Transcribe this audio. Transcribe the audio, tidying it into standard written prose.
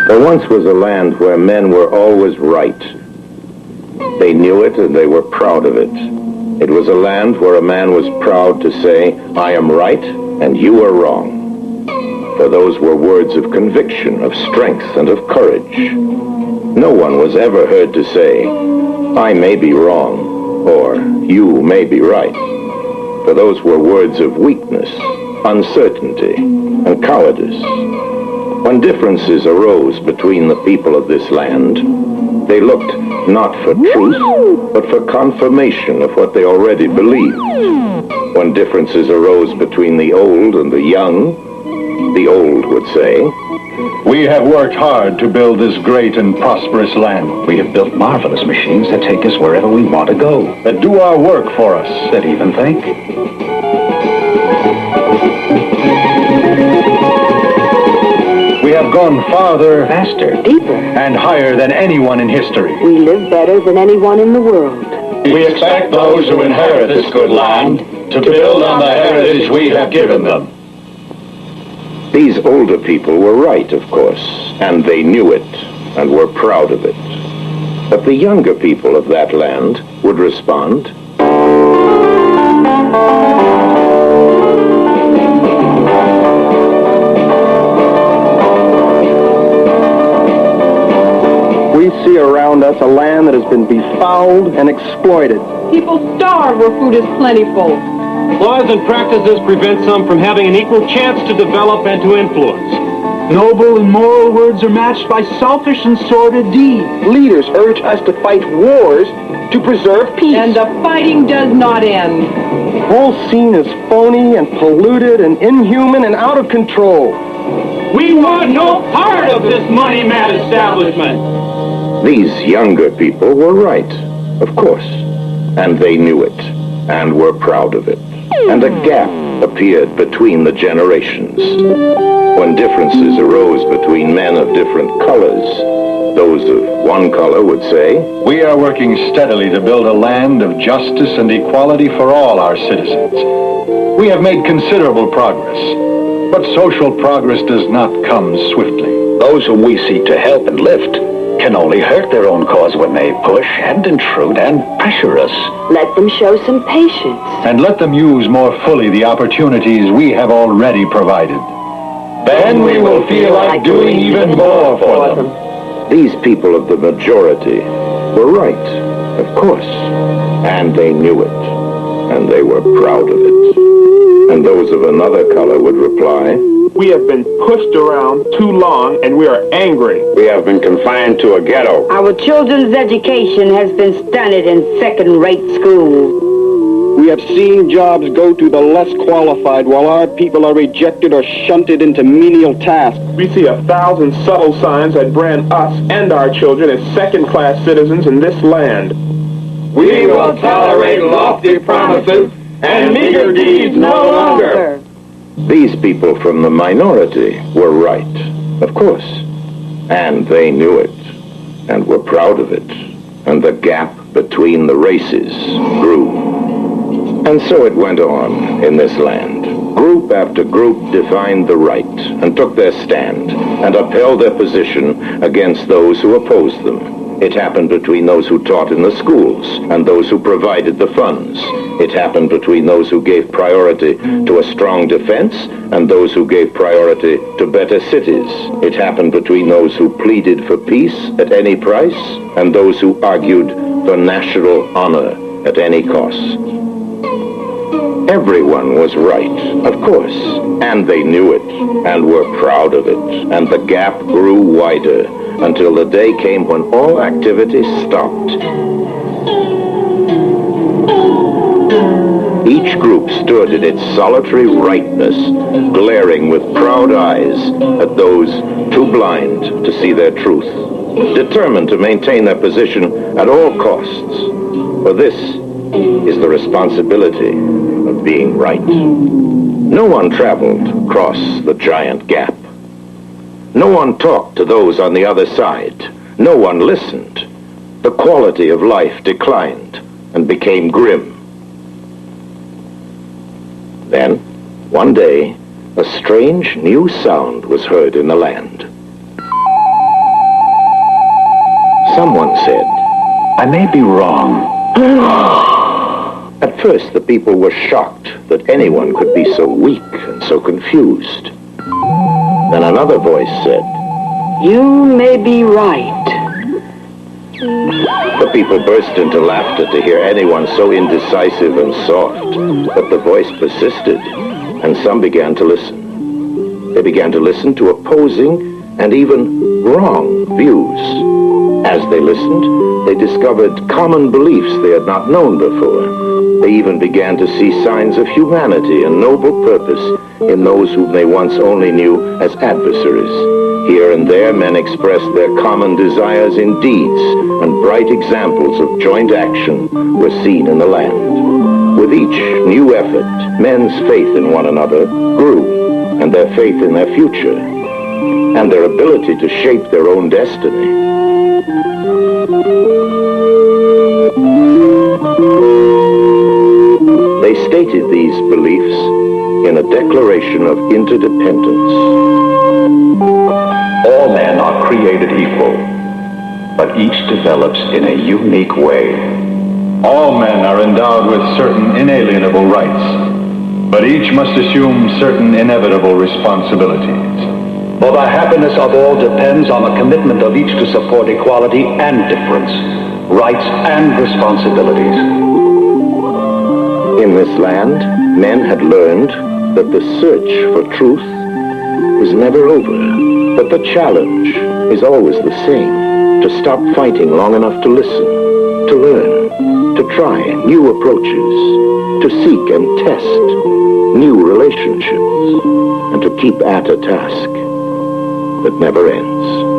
There once was a land where men were always right. They knew it and they were proud of it. It was a land where a man was proud to say, I am right and you are wrong. For those were words of conviction, of strength, and of courage. No one was ever heard to say, I may be wrong, or you may be right. For those were words of weakness, uncertainty, and cowardice. When differences arose between the people of this land, they looked not for truth, but for confirmation of what they already believed. When differences arose between the old and the young, the old would say, we have worked hard to build this great and prosperous land. We have built marvelous machines that take us wherever we want to go. That do our work for us. That even think. We have gone farther, faster, deeper, and higher than anyone in history. We live better than anyone in the world. We expect those who inherit this good land to build on the heritage we have given them. These older people were right, of course, and they knew it and were proud of it. But the younger people of that land would respond, we see around us a land that has been befouled and exploited. People starve where food is plentiful. Laws and practices prevent some from having an equal chance to develop and to influence. Noble and moral words are matched by selfish and sordid deeds. Leaders urge us to fight wars to preserve peace. And the fighting does not end. The whole scene is phony and polluted and inhuman and out of control. We want no part of this money-mad establishment. These younger people were right, of course, and they knew it and were proud of it. And a gap appeared between the generations. When differences arose between men of different colors, those of one color would say, we are working steadily to build a land of justice and equality for all our citizens. We have made considerable progress, but social progress does not come swiftly. Those whom we seek to help and lift can only hurt their own cause when they push and intrude and pressure us. Let them show some patience. And let them use more fully the opportunities we have already provided. Then we will feel like doing even more for them. These people of the majority were right, of course, and they knew it, and they were proud of it. And those of another color would reply, we have been pushed around too long, and we are angry. We have been confined to a ghetto. Our children's education has been stunted in second-rate schools. We have seen jobs go to the less qualified while our people are rejected or shunted into menial tasks. We see 1,000 subtle signs that brand us and our children as second-class citizens in this land. We will tolerate lofty promises and meager deeds no longer. These people from the minority were right, of course, and they knew it, and were proud of it, and the gap between the races grew. And so it went on in this land. Group after group defined the right, and took their stand, and upheld their position against those who opposed them. It happened between those who taught in the schools and those who provided the funds. It happened between those who gave priority to a strong defense and those who gave priority to better cities. It happened between those who pleaded for peace at any price and those who argued for national honor at any cost. Everyone was right, of course, and they knew it and were proud of it, and the gap grew wider until the day came when all activity stopped. Each group stood in its solitary rightness, glaring with proud eyes at those too blind to see their truth, determined to maintain their position at all costs. For this is the responsibility of being right. No one traveled across the giant gap. No one talked to those on the other side. No one listened. The quality of life declined and became grim. Then, one day, a strange new sound was heard in the land. someone said, I may be wrong. At first, the people were shocked that anyone could be so weak and so confused. Then another voice said, You may be right. The people burst into laughter to hear anyone so indecisive and soft, but the voice persisted, and some began to listen. They began to listen to opposing and even wrong views. As they listened, they discovered common beliefs they had not known before. They even began to see signs of humanity and noble purpose in those whom they once only knew as adversaries. Here and there, men expressed their common desires in deeds, and bright examples of joint action were seen in the land. With each new effort, men's faith in one another grew, and their faith in their future, and their ability to shape their own destiny. They stated these beliefs in a declaration of interdependence. All men are created equal, but each develops in a unique way. All men are endowed with certain inalienable rights, but each must assume certain inevitable responsibilities. For the happiness of all depends on the commitment of each to support equality and difference, rights and responsibilities. In this land, men had learned that the search for truth is never over, but the challenge is always the same: to stop fighting long enough to listen, to learn, to try new approaches, to seek and test new relationships, and to keep at a task that never ends.